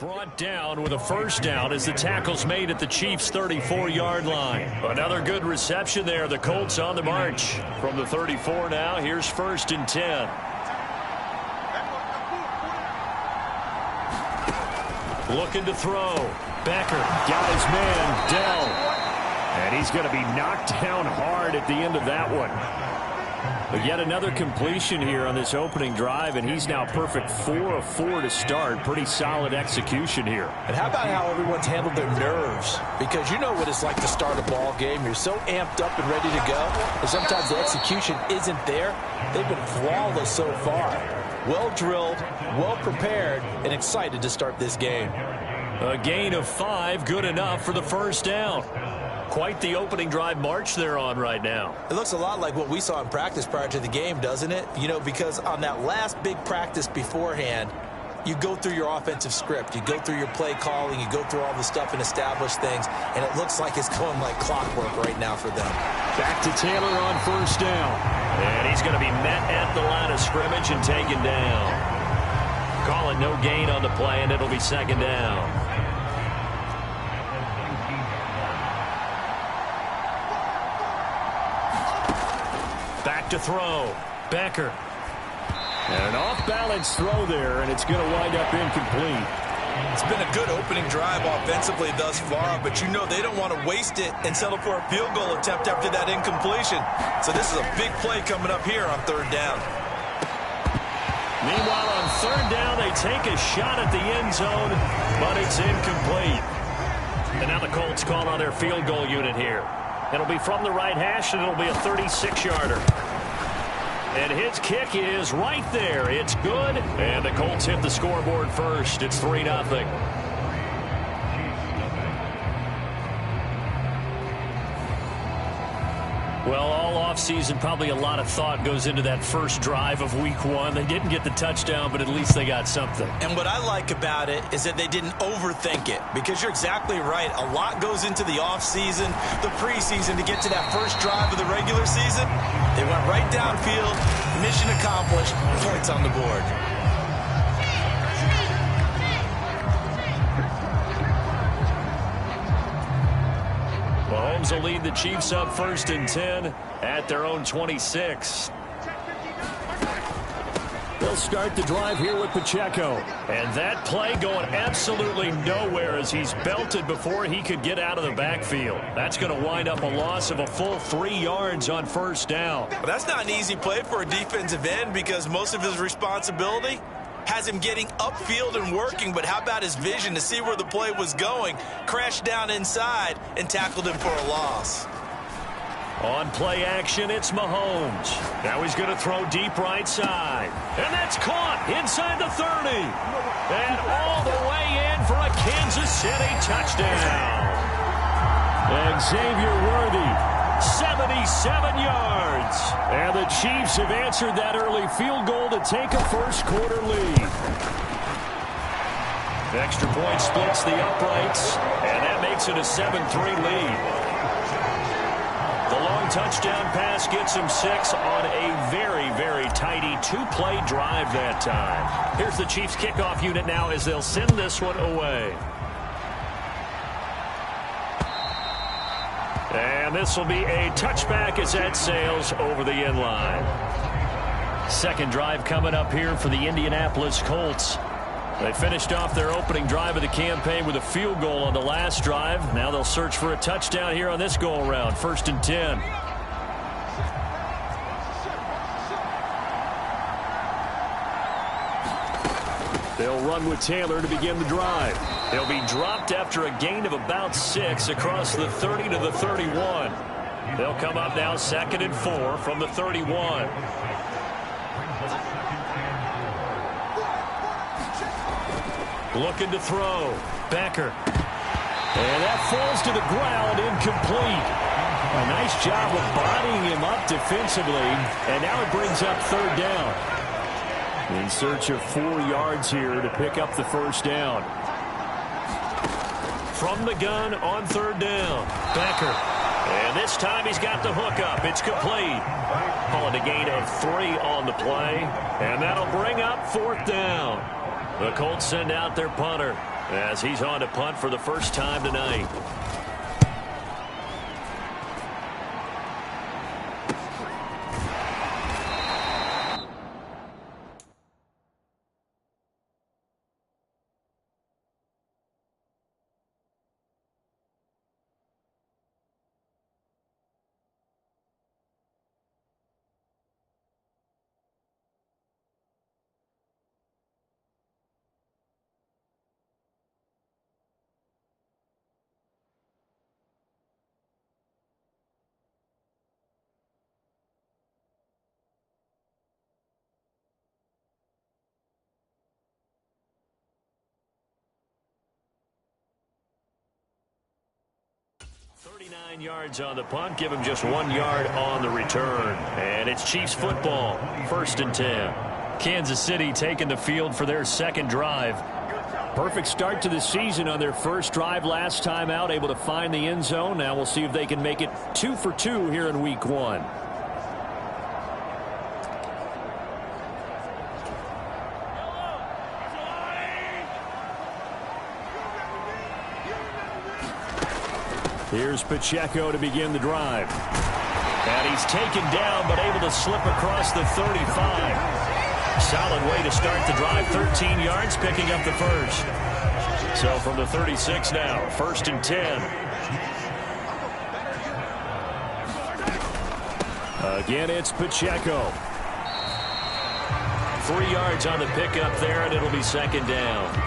brought down with a first down as the tackle's made at the Chiefs' 34-yard line. Another good reception there. The Colts on the march. From the 34 now, here's 1st and 10. Looking to throw. Becker got his man, Dell. And he's going to be knocked down hard at the end of that one. But yet another completion here on this opening drive, and he's now perfect 4 of 4 to start. Pretty solid execution here. And how about how everyone's handled their nerves? Because you know what it's like to start a ball game. You're so amped up and ready to go, and sometimes the execution isn't there. They've been flawless so far. Well drilled, well prepared, and excited to start this game. A gain of 5, good enough for the first down. Quite the opening drive march they're on right now. It looks a lot like what we saw in practice prior to the game, doesn't it? You know, because on that last big practice beforehand, you go through your offensive script, you go through your play calling, you go through all the stuff and establish things, and it looks like it's going like clockwork right now for them. Back to Taylor on first down. And he's going to be met at the line of scrimmage and taken down. Calling no gain on the play, and it'll be 2nd down. Back to throw. Becker. And an off-balance throw there, and it's going to wind up incomplete. It's been a good opening drive offensively thus far, but you know they don't want to waste it and settle for a field goal attempt after that incompletion. So this is a big play coming up here on 3rd down. Meanwhile, on 3rd down, they take a shot at the end zone, but it's incomplete. And now the Colts call on their field goal unit here. It'll be from the right hash, and it'll be a 36-yarder. And his kick is right there. It's good. And the Colts hit the scoreboard first. It's 3-0. Well, all offseason, probably a lot of thought goes into that first drive of Week 1. They didn't get the touchdown, but at least they got something. And what I like about it is that they didn't overthink it, because you're exactly right. A lot goes into the offseason, the preseason, to get to that first drive of the regular season. They went right downfield, mission accomplished, points on the board. Mahomes will lead the Chiefs up 1st and 10 at their own 26. They'll start the drive here with Pacheco. And that play going absolutely nowhere as he's belted before he could get out of the backfield. That's going to wind up a loss of a full 3 yards on 1st down. Well, that's not an easy play for a defensive end, because most of his responsibility has him getting upfield and working, but how about his vision to see where the play was going? Crashed down inside and tackled him for a loss. On play action, it's Mahomes. Now he's going to throw deep right side. And that's caught inside the 30. And all the way in for a Kansas City touchdown. Xavier Worthy, 77 yards. And the Chiefs have answered that early field goal to take a first-quarter lead. The extra point splits the uprights, and that makes it a 7-3 lead. The long touchdown pass gets him 6 on a very, very tidy 2-play drive that time. Here's the Chiefs kickoff unit now as they'll send this one away. And this will be a touchback as that sails over the end line. Second drive coming up here for the Indianapolis Colts. They finished off their opening drive of the campaign with a field goal on the last drive. Now they'll search for a touchdown here on this go-around. 1st and 10. They'll run with Taylor to begin the drive. They'll be dropped after a gain of about 6 across the 30 to the 31. They'll come up now 2nd and 4 from the 31. Looking to throw. Becker. And that falls to the ground, incomplete. A nice job of bodying him up defensively. And now it brings up 3rd down. In search of 4 yards here to pick up the first down. From the gun on 3rd down. Becker. And this time he's got the hook up. It's complete. Calling a gain of 3 on the play. And that'll bring up 4th down. The Colts send out their punter. as he's on to punt for the first time tonight. Yards on the punt, give him just 1 yard on the return. And it's Chiefs football, 1st and 10. Kansas City taking the field for their second drive. Perfect start to the season on their first drive last time out, able to find the end zone. Now we'll see if they can make it 2 for 2 here in week 1. Here's Pacheco to begin the drive. And he's taken down, but able to slip across the 35. Solid way to start the drive. 13 yards, picking up the first. So from the 36 now, 1st and 10. Again, it's Pacheco. 3 yards on the pickup there, and it'll be 2nd down.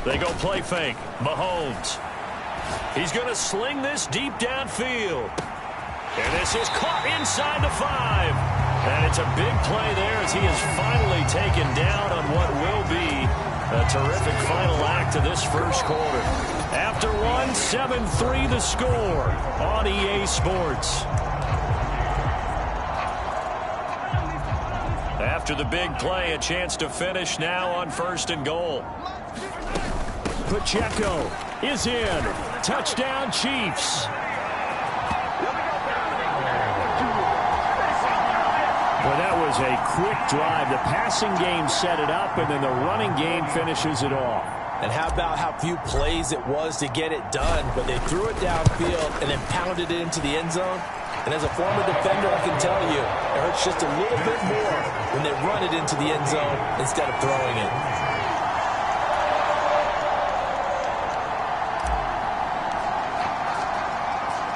They go play fake. Mahomes. He's going to sling this deep downfield. And this is caught inside the 5. And it's a big play there as he is finally taken down on what will be a terrific final act of this first quarter. After one, 7-3 the score on EA Sports. After the big play, a chance to finish now on 1st and goal. Pacheco is in. Touchdown, Chiefs. Well, that was a quick drive. The passing game set it up, and then the running game finishes it off. And how about how few plays it was to get it done, but they threw it downfield and then pounded it into the end zone. And as a former defender, I can tell you, it hurts just a little bit more when they run it into the end zone instead of throwing it.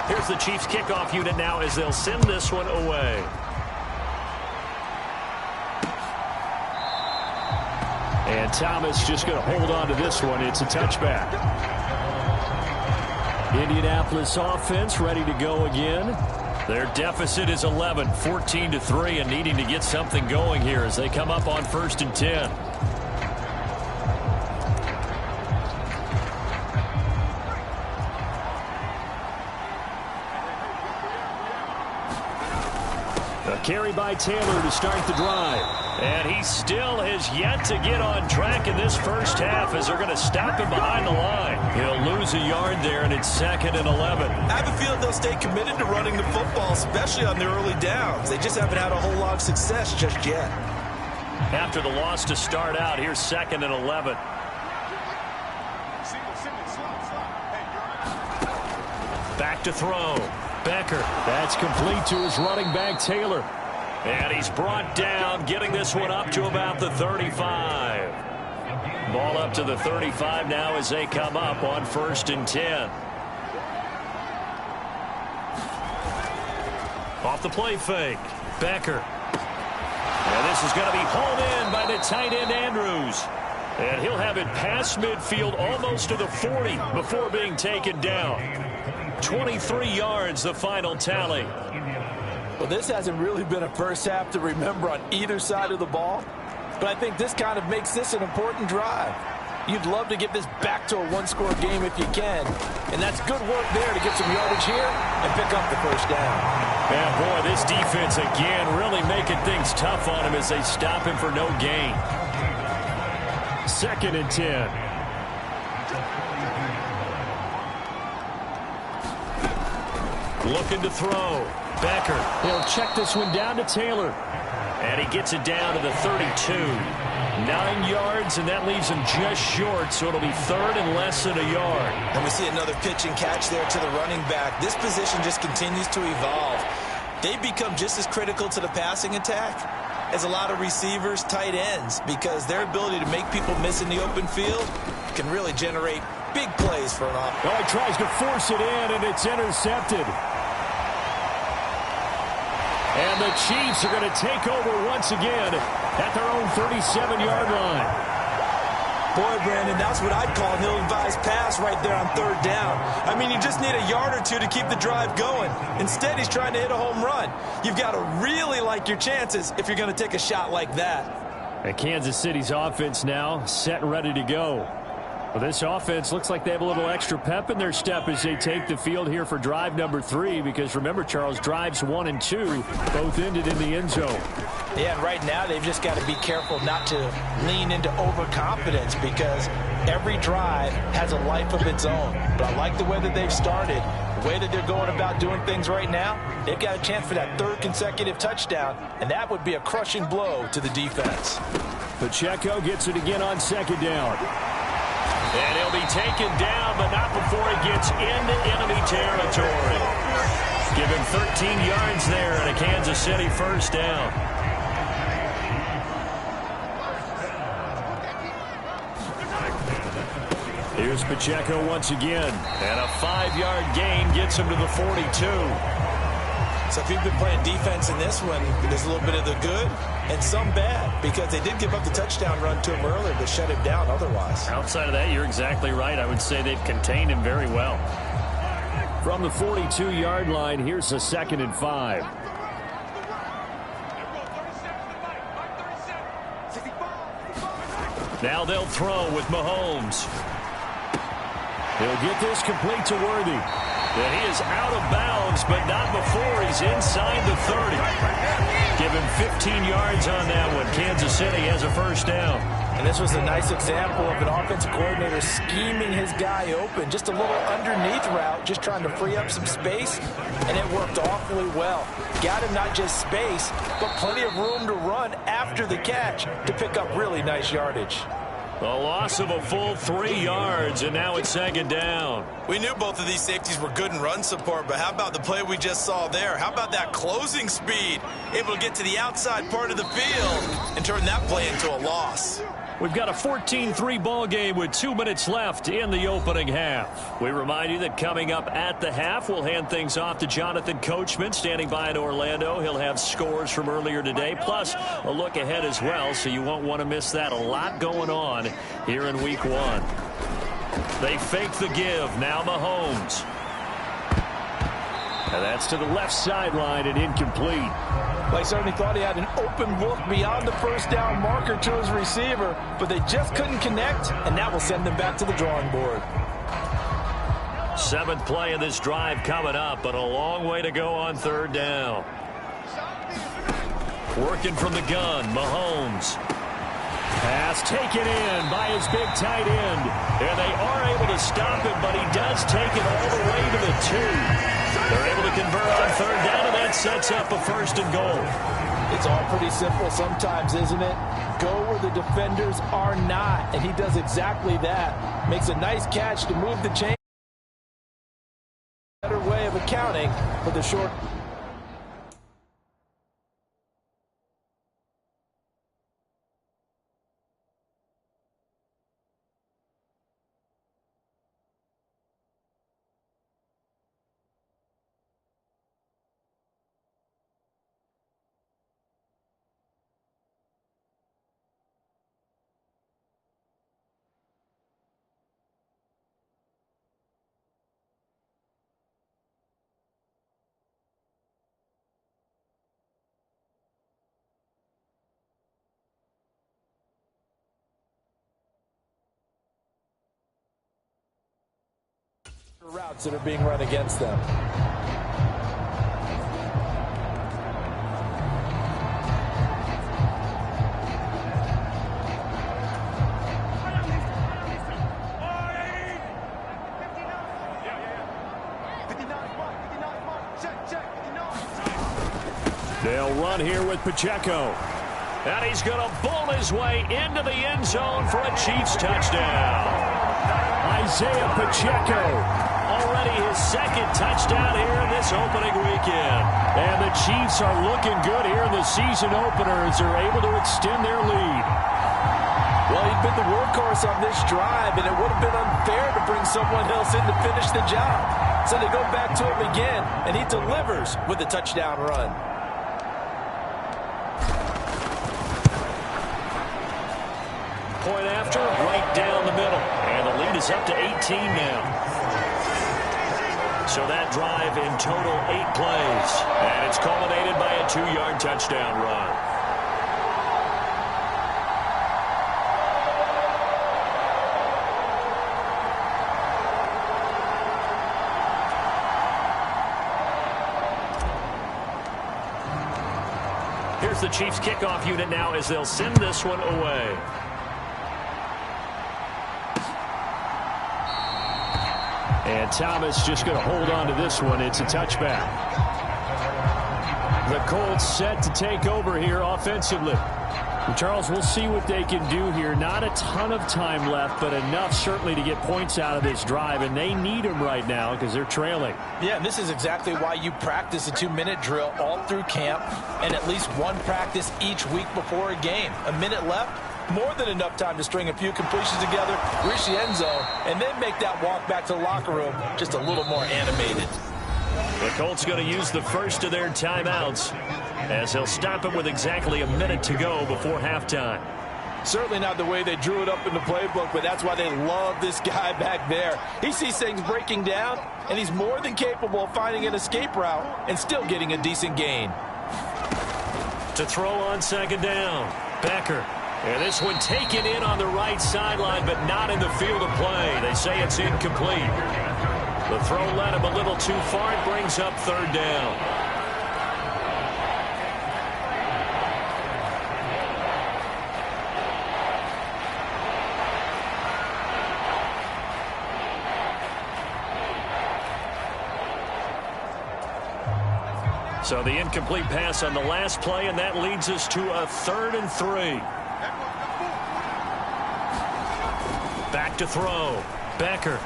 Here's the Chiefs kickoff unit now as they'll send this one away. And Thomas just going to hold on to this one. It's a touchback. Indianapolis offense ready to go again. Their deficit is 11, 14-3, and needing to get something going here as they come up on 1st and 10. Carry by Taylor to start the drive. And he still has yet to get on track in this first half as they're going to stop him behind the line. He'll lose a yard there, and it's 2nd and 11. I have a feeling they'll stay committed to running the football, especially on their early downs. They just haven't had a whole lot of success just yet. After the loss to start out, here's 2nd and 11. Back to throw. Becker. That's complete to his running back, Taylor. And he's brought down, getting this one up to about the 35. Ball up to the 35 now as they come up on 1st and 10. Off the play fake. Becker. And this is going to be hauled in by the tight end, Andrews. And he'll have it past midfield almost to the 40 before being taken down. 23 yards, the final tally. Well, this hasn't really been a first half to remember on either side of the ball, but I think this kind of makes this an important drive. You'd love to get this back to a one-score game if you can, and that's good work there to get some yardage here and pick up the first down. And boy, this defense again really making things tough on him as they stop him for no gain. 2nd and 10. Looking to throw. Becker. He'll check this one down to Taylor. And he gets it down to the 32. 9 yards, and that leaves him just short, so it'll be third and less than a yard. And we see another pitch and catch there to the running back. This position just continues to evolve. They've become just as critical to the passing attack as a lot of receivers, tight ends, because their ability to make people miss in the open field can really generate big plays for an offense. Oh, he tries to force it in, and it's intercepted. And the Chiefs are going to take over once again at their own 37-yard line. Boy, Brandon, that's what I'd call an ill-advised pass right there on third down. I mean, you just need a yard or two to keep the drive going. Instead, he's trying to hit a home run. You've got to really like your chances if you're going to take a shot like that. And Kansas City's offense now set and ready to go. Well, this offense looks like they have a little extra pep in their step as they take the field here for drive number 3, because remember, Charles, drives 1 and 2 both ended in the end zone. Yeah, and right now they've just got to be careful not to lean into overconfidence, because every drive has a life of its own. But I like the way that they've started, the way that they're going about doing things right now. They've got a chance for that third consecutive touchdown, and that would be a crushing blow to the defense. Pacheco gets it again on second down. And he'll be taken down, but not before he gets into enemy territory. Give him 13 yards there and a Kansas City first down. Here's Pacheco once again. And a 5-yard gain gets him to the 42. So if you've been playing defense in this one, there's a little bit of the good and some bad, because they did give up the touchdown run to him earlier to shut him down otherwise. Outside of that, you're exactly right. I would say they've contained him very well. From the 42-yard line, here's a 2nd and 5. Now they'll throw with Mahomes. He'll get this complete to Worthy. And he is out of bounds, but not before he's inside the 30. Give him 15 yards on that one. Kansas City has a first down. And this was a nice example of an offensive coordinator scheming his guy open. Just a little underneath route, just trying to free up some space, and it worked awfully well. Got him not just space, but plenty of room to run after the catch to pick up really nice yardage. A loss of a full 3 yards, and now it's second down. We knew both of these safeties were good in run support, but how about the play we just saw there? How about that closing speed? Able to get to the outside part of the field and turn that play into a loss. We've got a 14-3 ball game with 2 minutes left in the opening half. We remind you that coming up at the half, we'll hand things off to Jonathan Coachman, standing by in Orlando. He'll have scores from earlier today, plus a look ahead as well, so you won't want to miss that. A lot going on here in week 1. They fake the give. Now Mahomes. And that's to the left sideline and incomplete. They certainly thought he had an open look beyond the first down marker to his receiver, but they just couldn't connect, and that will send them back to the drawing board. 7th play of this drive coming up, but a long way to go on third down. Working from the gun, Mahomes. Pass taken in by his big tight end. And they are able to stop him, but he does take it all the way to the 2. They're able to convert on third down, and that sets up a first and goal. It's all pretty simple sometimes, isn't it? Go where the defenders are not, and he does exactly that. Makes a nice catch to move the chain. Better way of accounting for the short. Routes that are being run against them. They'll run here with Pacheco. And he's going to bull his way into the end zone for a Chiefs touchdown. Isaiah Pacheco. Already his second touchdown here in this opening weekend. And the Chiefs are looking good here in the season opener as they're able to extend their lead. Well, he'd been the workhorse on this drive, and it would have been unfair to bring someone else in to finish the job. So they go back to him again, and he delivers with a touchdown run. Point after, right down the middle. And the lead is up to 18 now. So that drive in total 8 plays. And it's culminated by a 2-yard touchdown run. Here's the Chiefs kickoff unit now as they'll send this one away. And Thomas just going to hold on to this one. It's a touchback. The Colts set to take over here offensively. And Charles, we'll see what they can do here. Not a ton of time left, but enough certainly to get points out of this drive, and they need them right now because they're trailing. Yeah, and this is exactly why you practice a 2-minute drill all through camp and at least one practice each week before a game. A minute left, more than enough time to string a few completions together, reach the end zone, and then make that walk back to the locker room just a little more animated. The Colts going to use the first of their timeouts as they'll stop it with exactly a minute to go before halftime. Certainly not the way they drew it up in the playbook, but that's why they love this guy back there. He sees things breaking down, and he's more than capable of finding an escape route and still getting a decent gain. To throw on second down, Becker. And this one taken in on the right sideline, but not in the field of play. They say it's incomplete. The throw led him a little too far. It brings up third down. So the incomplete pass on the last play, and that leads us to a 3rd and 3. Back to throw. Becker.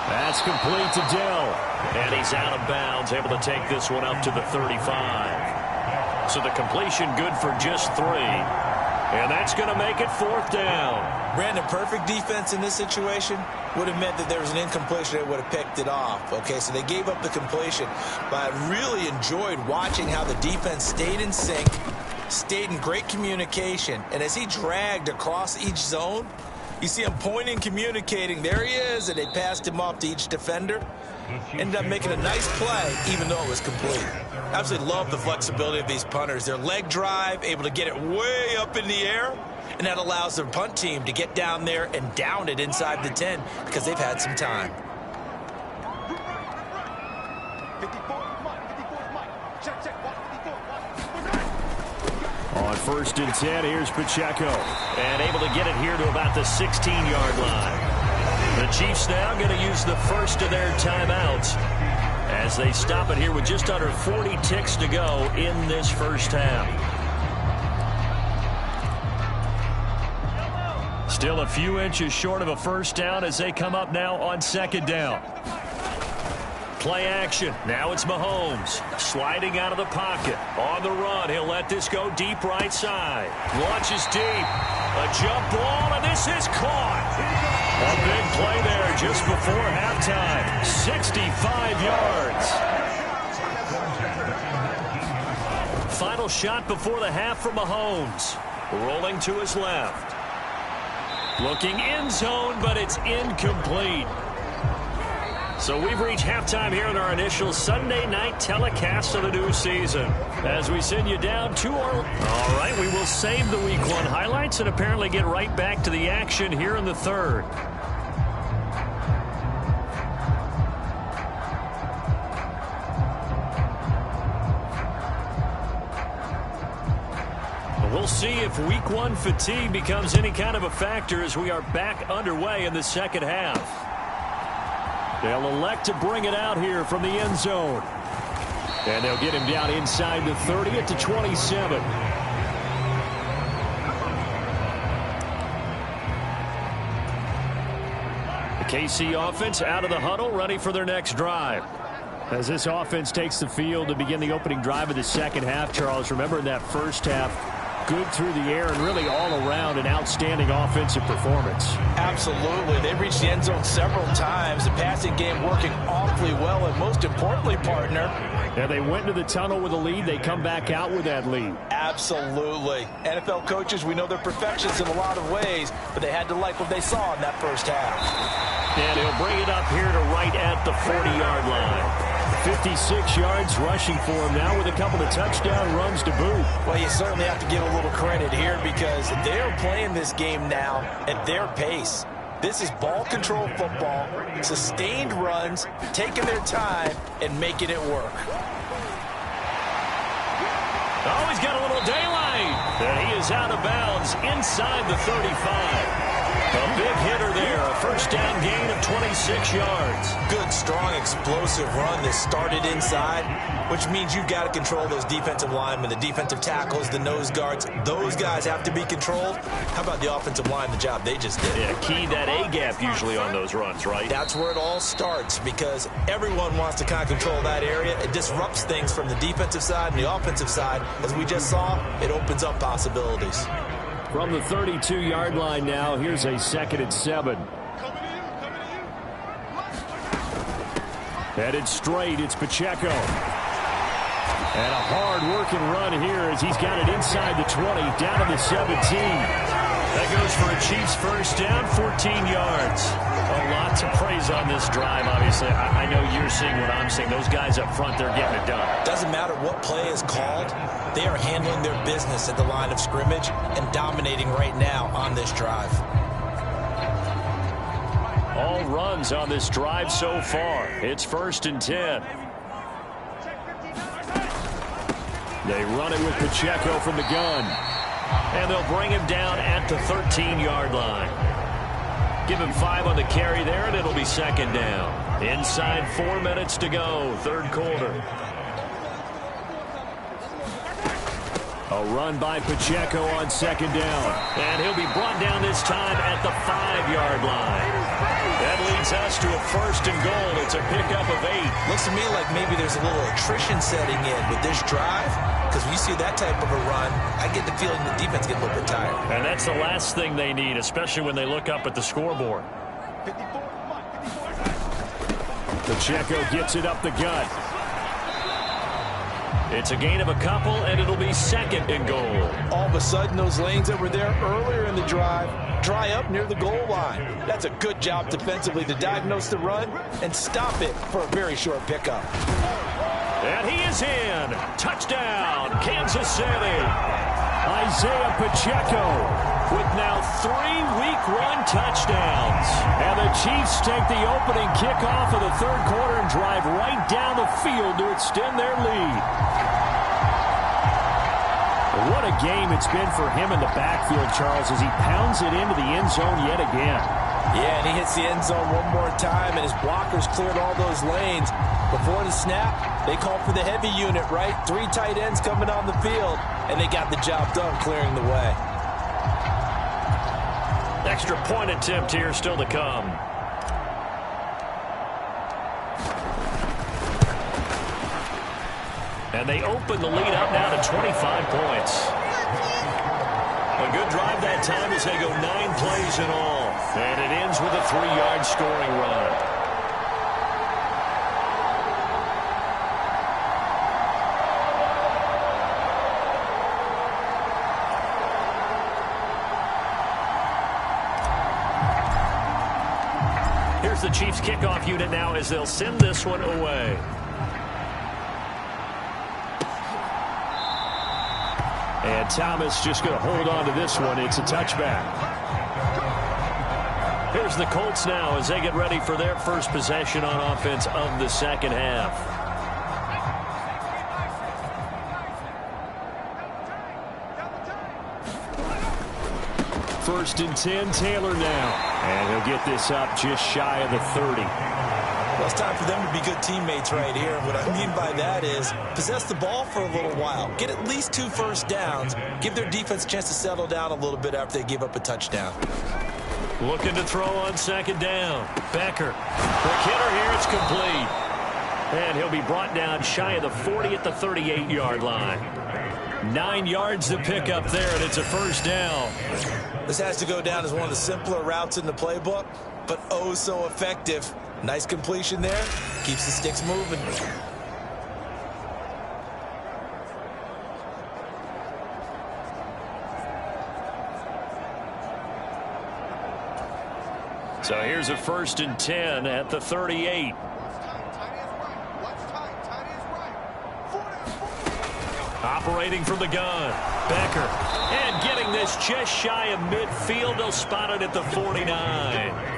That's complete to Dell. And he's out of bounds, able to take this one up to the 35. So the completion good for just 3. And that's going to make it 4th down. Brandon, perfect defense in this situation would have meant that there was an incompletion that would have picked it off. Okay, so they gave up the completion. But I really enjoyed watching how the defense stayed in sync, stayed in great communication. And as he dragged across each zone, you see him pointing, communicating. There he is, and they passed him off to each defender. Ended up making a nice play, even though it was complete. Absolutely love the flexibility of these punters. Their leg drive, able to get it way up in the air, and that allows their punt team to get down there and down it inside the 10 because they've had some time. On 1st and 10, here's Pacheco. And able to get it here to about the 16-yard line. The Chiefs now going to use the first of their timeouts as they stop it here with just under 40 ticks to go in this first half. Still a few inches short of a first down as they come up now on 2nd down. Play action. Now it's Mahomes sliding out of the pocket. On the run, he'll let this go deep right side. Launches deep. A jump ball, and this is caught. A big play there just before halftime. 65 yards. Final shot before the half from Mahomes. Rolling to his left. Looking end zone, but it's incomplete. So we've reached halftime here in our initial Sunday night telecast of the new season. As we send you down to our... All right, we will save the Week 1 highlights and apparently get right back to the action here in the 3rd. We'll see if Week 1 fatigue becomes any kind of a factor as we are back underway in the second half. They'll elect to bring it out here from the end zone. And they'll get him down inside the 30 at the 27. The KC offense out of the huddle, ready for their next drive. As this offense takes the field to begin the opening drive of the second half, Charles, remember in that first half, good through the air and really all around an outstanding offensive performance. Absolutely. They reached the end zone several times. The passing game working awfully well, and most importantly, partner. Yeah, they went into the tunnel with a lead. They come back out with that lead. Absolutely. NFL coaches, we know they're perfectionists in a lot of ways, but they had to like what they saw in that first half. And he'll bring it up here to right at the 40-yard line. 56 yards rushing for him now with a couple of touchdown runs to boot. Well, you certainly have to give a little credit here because they're playing this game now at their pace. This is ball control football, sustained runs, taking their time, and making it work. Oh, he's got a little daylight. And he is out of bounds inside the 35. A big hitter there, a first down gain of 26 yards. Good, strong, explosive run that started inside, which means you've got to control those defensive linemen, the defensive tackles, the nose guards. Those guys have to be controlled. How about the offensive line, the job they just did? Yeah, key that A-gap usually on those runs, right? That's where it all starts because everyone wants to kind of control that area. It disrupts things from the defensive side and the offensive side. As we just saw, it opens up possibilities. From the 32-yard line now, here's a 2nd and 7. Headed straight, it's Pacheco. And a hard-working run here as he's got it inside the 20, down to the 17. That goes for a Chiefs first down, 14 yards. A lot to praise on this drive, obviously. I know you're seeing what I'm seeing. Those guys up front, they're getting it done. Doesn't matter what play is called. They are handling their business at the line of scrimmage and dominating right now on this drive. All runs on this drive so far. It's 1st and 10. They run it with Pacheco from the gun. And they'll bring him down at the 13-yard line. Give him 5 on the carry there, and it'll be 2nd down. Inside 4 minutes to go, 3rd quarter. A run by Pacheco on 2nd down. And he'll be brought down this time at the 5-yard line. That leads us to a 1st and goal. It's a pickup of 8. Looks to me like maybe there's a little attrition setting in with this drive. Because when you see that type of a run, I get the feeling the defense gets a little bit tired. And that's the last thing they need, especially when they look up at the scoreboard. Pacheco gets it up the gut. It's a gain of a couple, and it'll be 2nd and goal. All of a sudden, those lanes that were there earlier in the drive dry up near the goal line. That's a good job defensively to diagnose the run and stop it for a very short pickup. And he is in. Touchdown, Kansas City. Isaiah Pacheco with now 3 Week 1 touchdowns. And the Chiefs take the opening kickoff of the 3rd quarter and drive right down the field to extend their lead. What a game it's been for him in the backfield, Charles, as he pounds it into the end zone yet again. Yeah, and he hits the end zone one more time, and his blockers cleared all those lanes. Before the snap, they called for the heavy unit, right? 3 tight ends coming on the field, and they got the job done clearing the way. Extra point attempt here still to come. And they open the lead up now to 25 points. A good drive that time as they go 9 plays in all. And it ends with a 3-yard scoring run. Here's the Chiefs kickoff unit now as they'll send this one away. And Thomas just going to hold on to this one. It's a touchback. Here's the Colts now as they get ready for their first possession on offense of the second half. First and 10, Taylor now. And he'll get this up just shy of the 30. Well, it's time for them to be good teammates right here. And what I mean by that is possess the ball for a little while. Get at least 2 first downs. Give their defense a chance to settle down a little bit after they give up a touchdown. Looking to throw on second down. Becker. Quick hitter here. It's complete. And he'll be brought down shy of the 40 at the 38-yard line. 9 yards to pick up there, and it's a first down. This has to go down as one of the simpler routes in the playbook, but oh so effective. Nice completion there. Keeps the sticks moving. So here's a 1st and 10 at the 38. Operating from the gun. Becker. And getting this just shy of midfield. They'll spot it at the 49.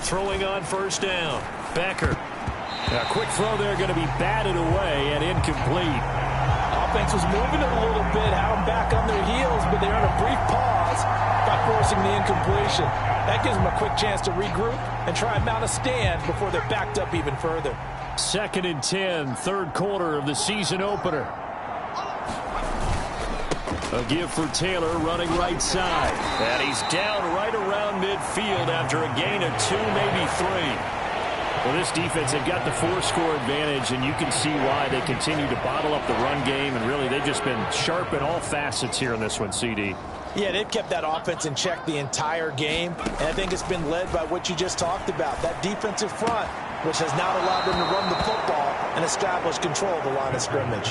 Throwing on first down. Becker. A quick throw there going to be batted away and incomplete. Offense was moving it a little bit, had them back on their heels, but they're in a brief pause by forcing the incompletion. That gives them a quick chance to regroup and try and mount a stand before they're backed up even further. 2nd and 10, 3rd quarter of the season opener. A give for Taylor running right side. And he's down right around midfield after a gain of 2, maybe 3. Well, this defense, they've got the 4-score advantage, and you can see why they continue to bottle up the run game, and really they've just been sharp in all facets here in this one, CD. Yeah, they've kept that offense in check the entire game, and I think it's been led by what you just talked about, that defensive front, which has not allowed them to run the football and establish control of the line of scrimmage.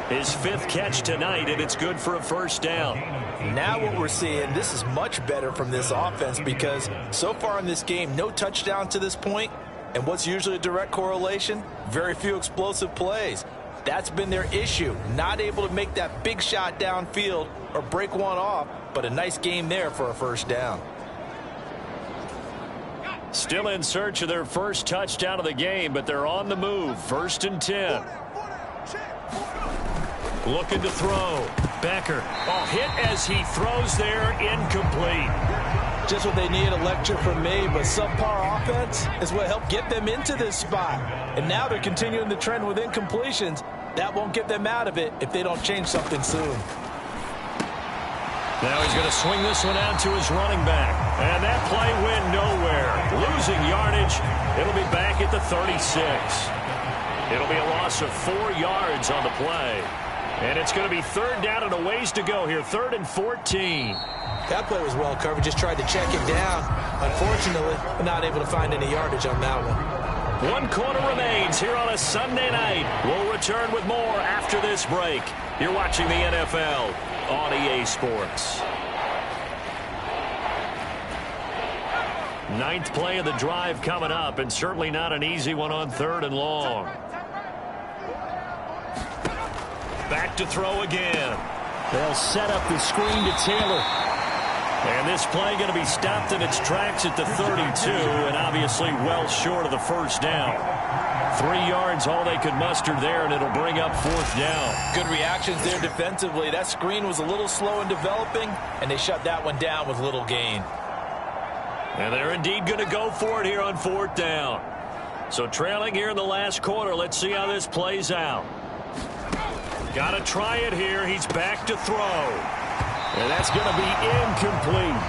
His 5th catch tonight, and it's good for a first down. Now what we're seeing, this is much better from this offense because so far in this game, no touchdown to this point, and what's usually a direct correlation? Very few explosive plays. That's been their issue, not able to make that big shot downfield or break one off, but a nice game there for a first down. Still in search of their first touchdown of the game, but they're on the move. 1st and 10. Looking to throw. Becker. Oh, hit as he throws there. Incomplete. Just what they need, a lecture from me, but subpar offense is what helped get them into this spot. And now they're continuing the trend with incompletions. That won't get them out of it if they don't change something soon. Now he's going to swing this one out to his running back. And that play went nowhere. Losing yardage. It'll be back at the 36. It'll be a loss of 4 yards on the play. And it's going to be 3rd down and a ways to go here. 3rd and 14. That play was well covered. Just tried to check it down. Unfortunately, not able to find any yardage on that one. 1 quarter remains here on a Sunday night. We'll return with more after this break. You're watching the NFL on EA Sports. 9th play of the drive coming up, and certainly not an easy one on 3rd and long. Back to throw again. They'll set up the screen to Taylor. And this play going to be stopped in its tracks at the 32, and obviously well short of the first down. 3 yards, all they could muster there, and it'll bring up 4th down. Good reactions there defensively. That screen was a little slow in developing, and they shut that one down with little gain. And they're indeed going to go for it here on 4th down. So trailing here in the last quarter, let's see how this plays out. Got to try it here. He's back to throw. And that's going to be incomplete.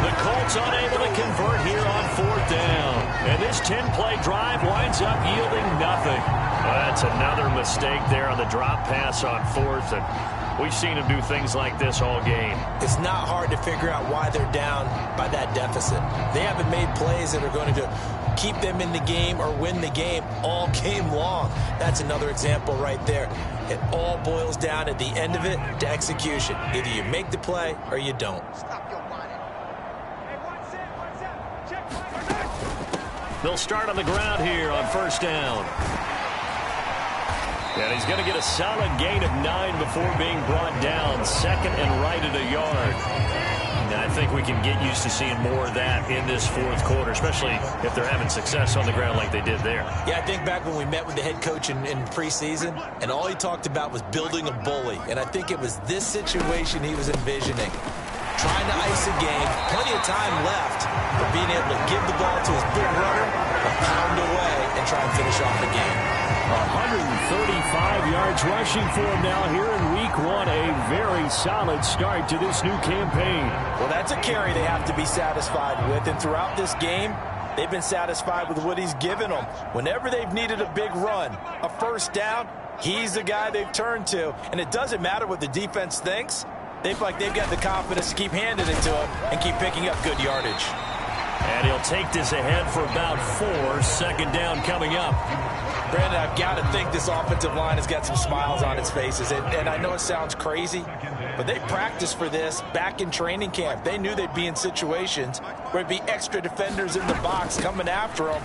The Colts unable to convert here on 4th down. And this 10-play drive winds up yielding nothing. Well, that's another mistake there on the drop pass on 4th. And we've seen him do things like this all game. It's not hard to figure out why they're down by that deficit. They haven't made plays that are going to keep them in the game or win the game all game long. That's another example right there. It all boils down at the end of it to execution. Either you make the play or you don't. They'll start on the ground here on 1st down. And he's going to get a solid gain of 9 before being brought down. 2nd and right at a yard. Not think we can get used to seeing more of that in this fourth quarter, especially if they're having success on the ground like they did there. Yeah, I think back when we met with the head coach in preseason, and all he talked about was building a bully. And I think it was this situation he was envisioning. Trying to ice a game, plenty of time left, but being able to give the ball to his big runner, pound away, and try and finish off the game. 135 yards rushing for him now here in week one. A very solid start to this new campaign. Well, that's a carry they have to be satisfied with, and throughout this game, they've been satisfied with what he's given them. Whenever they've needed a big run, a first down, he's the guy they've turned to. And it doesn't matter what the defense thinks. They feel like they've got the confidence to keep handing it to him and keep picking up good yardage. And he'll take this ahead for about 4. Second down coming up. Brandon, I've got to think this offensive line has got some smiles on its faces. And I know it sounds crazy, but they practiced for this back in training camp. They knew they'd be in situations where there'd be extra defenders in the box coming after them,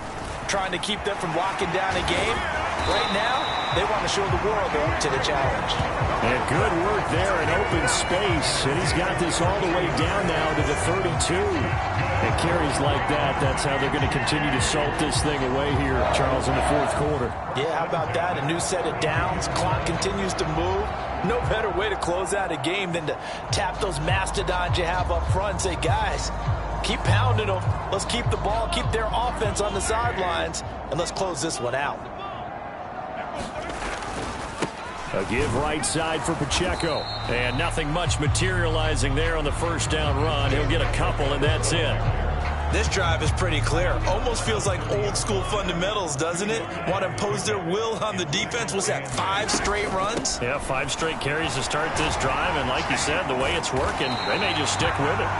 trying to keep them from locking down a game. Right now, they want to show the world they're up to the challenge. And good work there in open space. And he's got this all the way down now to the 32. And carries like that, that's how they're going to continue to salt this thing away here, Charles, in the fourth quarter. Yeah, how about that? A new set of downs. Clock continues to move. No better way to close out a game than to tap those mastodons you have up front and say, guys, keep pounding them. Let's keep the ball, keep their offense on the sidelines, and let's close this one out. A give right side for Pacheco. And nothing much materializing there on the first down run. He'll get a couple, and that's it. This drive is pretty clear. Almost feels like old school fundamentals, doesn't it? Want to impose their will on the defense. Was that 5 straight runs? Yeah, 5 straight carries to start this drive. And like you said, the way it's working, they may just stick with it.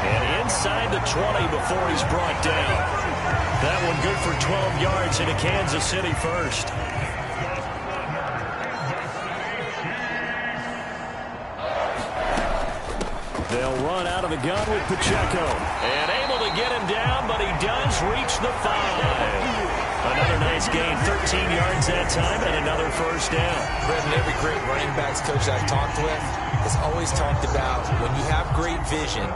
And inside the 20 before he's brought down. That one good for 12 yards into Kansas City first. They'll run out of the gun with Pacheco. And able to get him down, but he does reach the 5. Another nice gain, 13 yards that time, and another first down. Brendan, every great running backs coach I've talked with has always talked about when you have great vision,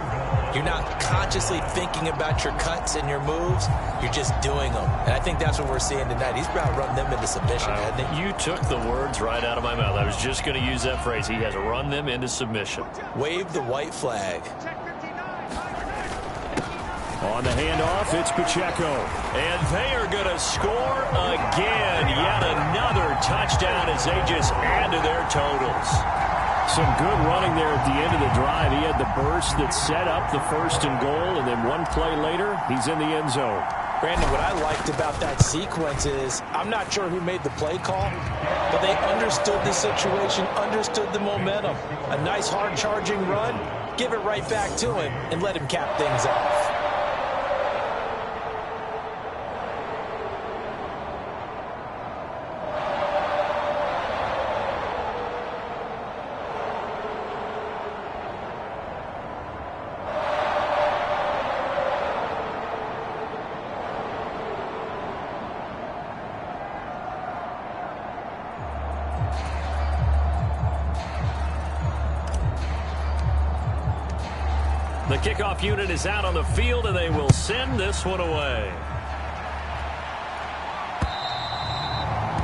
you're not consciously thinking about your cuts and your moves. You're just doing them. And I think that's what we're seeing tonight. He's about to run them into submission, hasn't he? You took the words right out of my mouth. I was just going to use that phrase. He has run them into submission. Wave the white flag. On the handoff, it's Pacheco. And they are going to score again. Yet another touchdown as they just add to their totals. Some good running there at the end of the drive. He had the burst that set up the first and goal, and then one play later, he's in the end zone. Brandon, what I liked about that sequence is I'm not sure who made the play call, but they understood the situation, understood the momentum. A nice hard-charging run, give it right back to him, and let him cap things off. The kickoff unit is out on the field, and they will send this one away.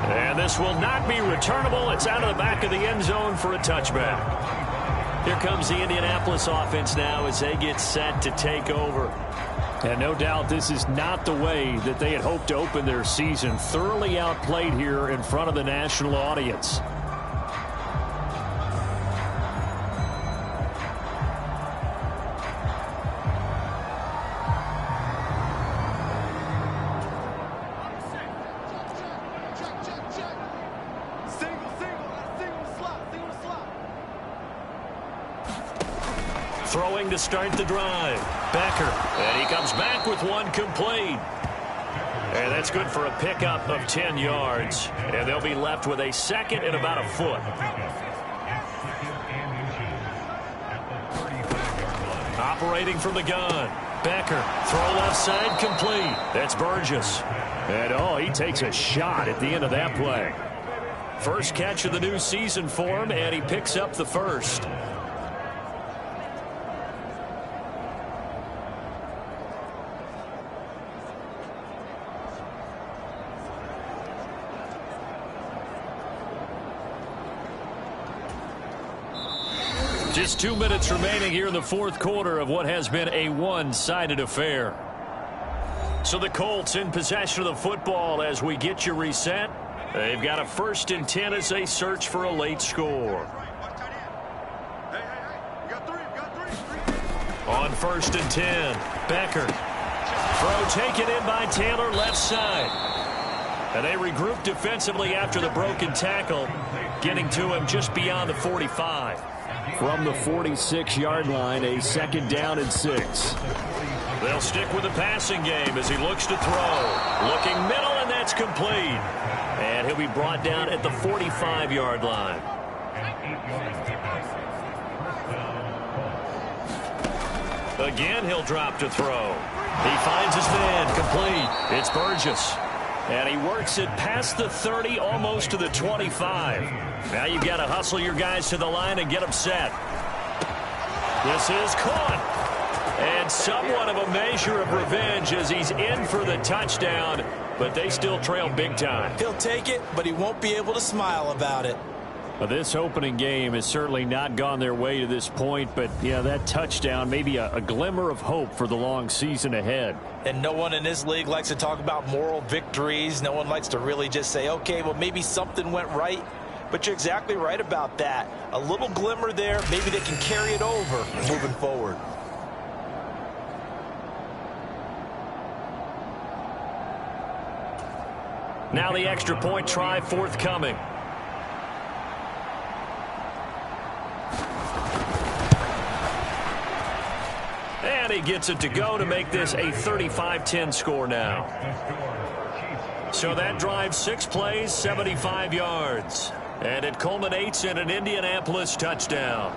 And this will not be returnable. It's out of the back of the end zone for a touchback. Here comes the Indianapolis offense now as they get set to take over. And no doubt this is not the way that they had hoped to open their season. Thoroughly outplayed here in front of the national audience. Throwing to start the drive. Becker. And he comes back with one complete. And that's good for a pickup of 10 yards. And they'll be left with a second and about a foot. Operating from the gun. Becker. Throw left side complete. That's Burgess. And he takes a shot at the end of that play. First catch of the new season for him, and he picks up the first. Just 2 minutes remaining here in the fourth quarter of what has been a one-sided affair. So the Colts in possession of the football as we get you reset. They've got a 1st and 10 as they search for a late score. On 1st and 10, Becker. Throw taken in by Taylor, left side. And they regroup defensively after the broken tackle, getting to him just beyond the 45. From the 46-yard line, a 2nd down and 6. They'll stick with the passing game as he looks to throw. Looking middle, and that's complete. And he'll be brought down at the 45-yard line. Again, he'll drop to throw. He finds his man, complete. It's Burgess. And he works it past the 30, almost to the 25. Now you've got to hustle your guys to the line and get them set. This is caught. And somewhat of a measure of revenge as he's in for the touchdown, but they still trail big time. He'll take it, but he won't be able to smile about it. Well, this opening game has certainly not gone their way to this point, but, yeah, that touchdown, maybe a glimmer of hope for the long season ahead. And no one in this league likes to talk about moral victories. No one likes to really just say, okay, well, maybe something went right. But you're exactly right about that. A little glimmer there. Maybe they can carry it over moving forward. Now the extra point try forthcoming. And he gets it to go to make this a 35-10 score now. So that drives 6 plays, 75 yards. And it culminates in an Indianapolis touchdown.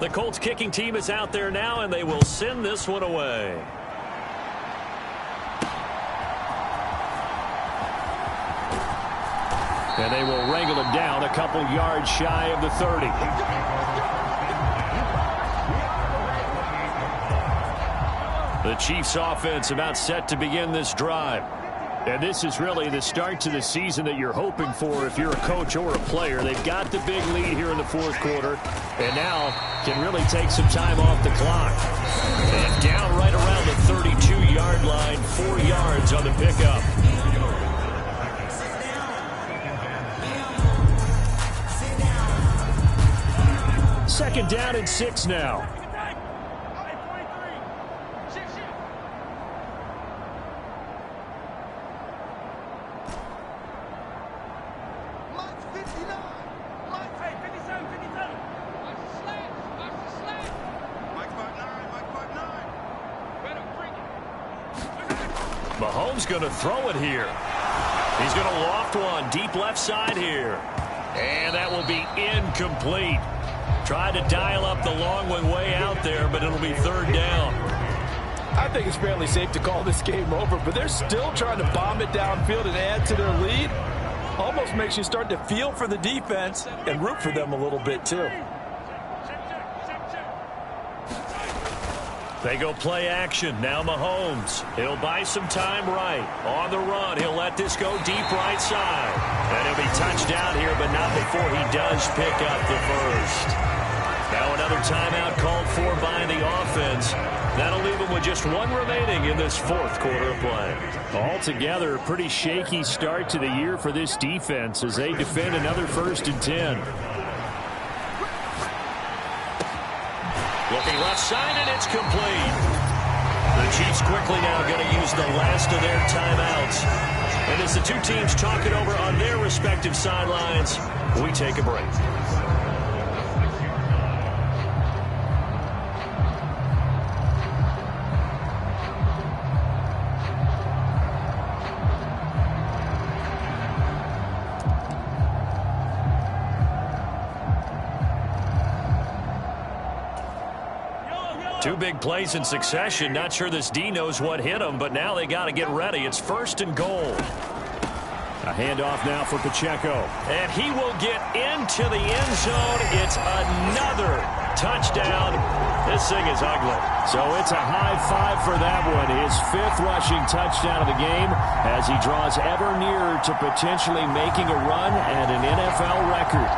The Colts kicking team is out there now, and they will send this one away. And they will wrangle it down a couple yards shy of the 30. The Chiefs offense about set to begin this drive. And this is really the start to the season that you're hoping for if you're a coach or a player. They've got the big lead here in the fourth quarter, and now can really take some time off the clock. And down right around the 32-yard line, 4 yards on the pickup. Second down and 6 now. Mahomes going to throw it here. He's going to loft one deep left side here. And that will be incomplete. Tried to dial up the long one way out there, but it'll be 3rd down. I think it's fairly safe to call this game over, but they're still trying to bomb it downfield and add to their lead. Almost makes you start to feel for the defense and root for them a little bit, too. They go play action. Now Mahomes. He'll buy some time right. On the run, he'll let this go deep right side. And he'll be touched down here, but not before he does pick up the first. Now another timeout called for by the offense. That'll leave them with just 1 remaining in this fourth quarter of play. Altogether, a pretty shaky start to the year for this defense as they defend another 1st and 10. Looking left side, and it's complete. The Chiefs quickly now going to use the last of their timeouts. And as the two teams talk it over on their respective sidelines, we take a break. Two big plays in succession. Not sure this D knows what hit him, but now they got to get ready. It's 1st and goal. A handoff now for Pacheco. And he will get into the end zone. It's another touchdown. This thing is ugly. So it's a high five for that one. His 5th rushing touchdown of the game as he draws ever nearer to potentially making a run at an NFL record.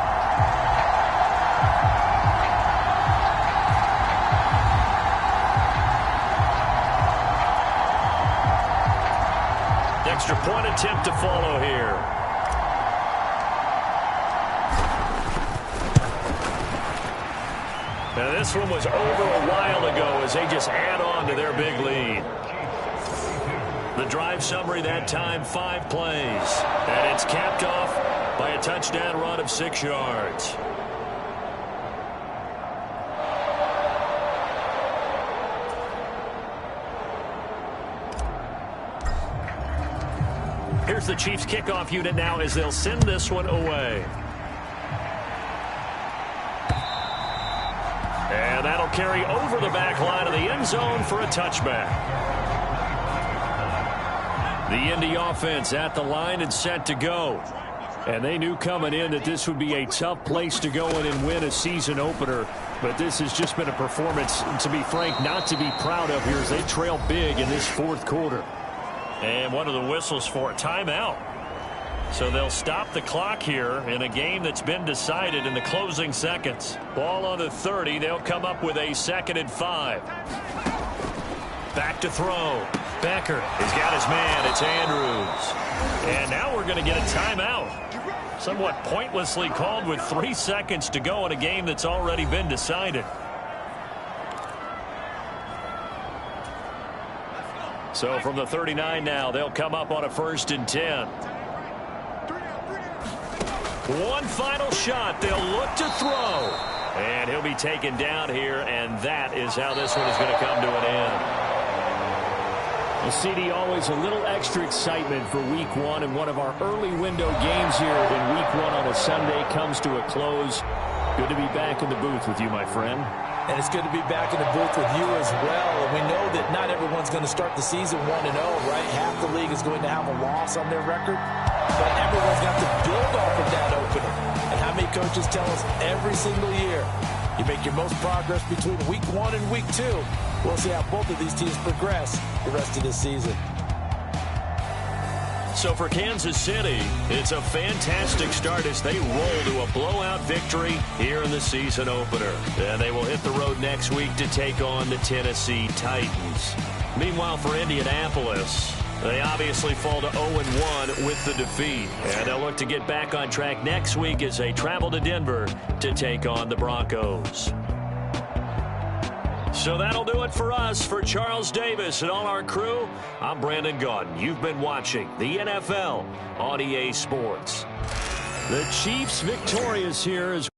Extra point attempt to follow here. Now this one was over a while ago as they just add on to their big lead. The drive summary that time, 5 plays. And it's capped off by a touchdown run of 6 yards. Here's the Chiefs kickoff unit now as they'll send this one away. And that'll carry over the back line of the end zone for a touchback. The Indy offense at the line and set to go. And they knew coming in that this would be a tough place to go in and win a season opener. But this has just been a performance, to be frank, not to be proud of here as they trail big in this 4th quarter. And one of the whistles for a timeout. So they'll stop the clock here in a game that's been decided in the closing seconds. Ball on the 30. They'll come up with a 2nd and 5. Back to throw. Becker has got his man. It's Andrews. And now we're going to get a timeout. Somewhat pointlessly called with 3 seconds to go in a game that's already been decided. So from the 39 now, they'll come up on a 1st and 10. One final shot. They'll look to throw. And he'll be taken down here, and that is how this one is going to come to an end. Well, CD, always a little extra excitement for Week 1, and one of our early window games here in Week 1 on a Sunday comes to a close. Good to be back in the booth with you, my friend. And it's good to be back in the booth with you as well. And we know that not everyone's going to start the season 1-0, right? Half the league is going to have a loss on their record. But everyone's got to build off of that opener. And how many coaches tell us every single year, you make your most progress between Week 1 and Week 2. We'll see how both of these teams progress the rest of this season. So for Kansas City, it's a fantastic start as they roll to a blowout victory here in the season opener. And they will hit the road next week to take on the Tennessee Titans. Meanwhile, for Indianapolis, they obviously fall to 0-1 with the defeat. And they'll look to get back on track next week as they travel to Denver to take on the Broncos. So that'll do it for us. For Charles Davis and all our crew, I'm Brandon Gaudin. You've been watching the NFL on EA Sports. The Chiefs victorious here as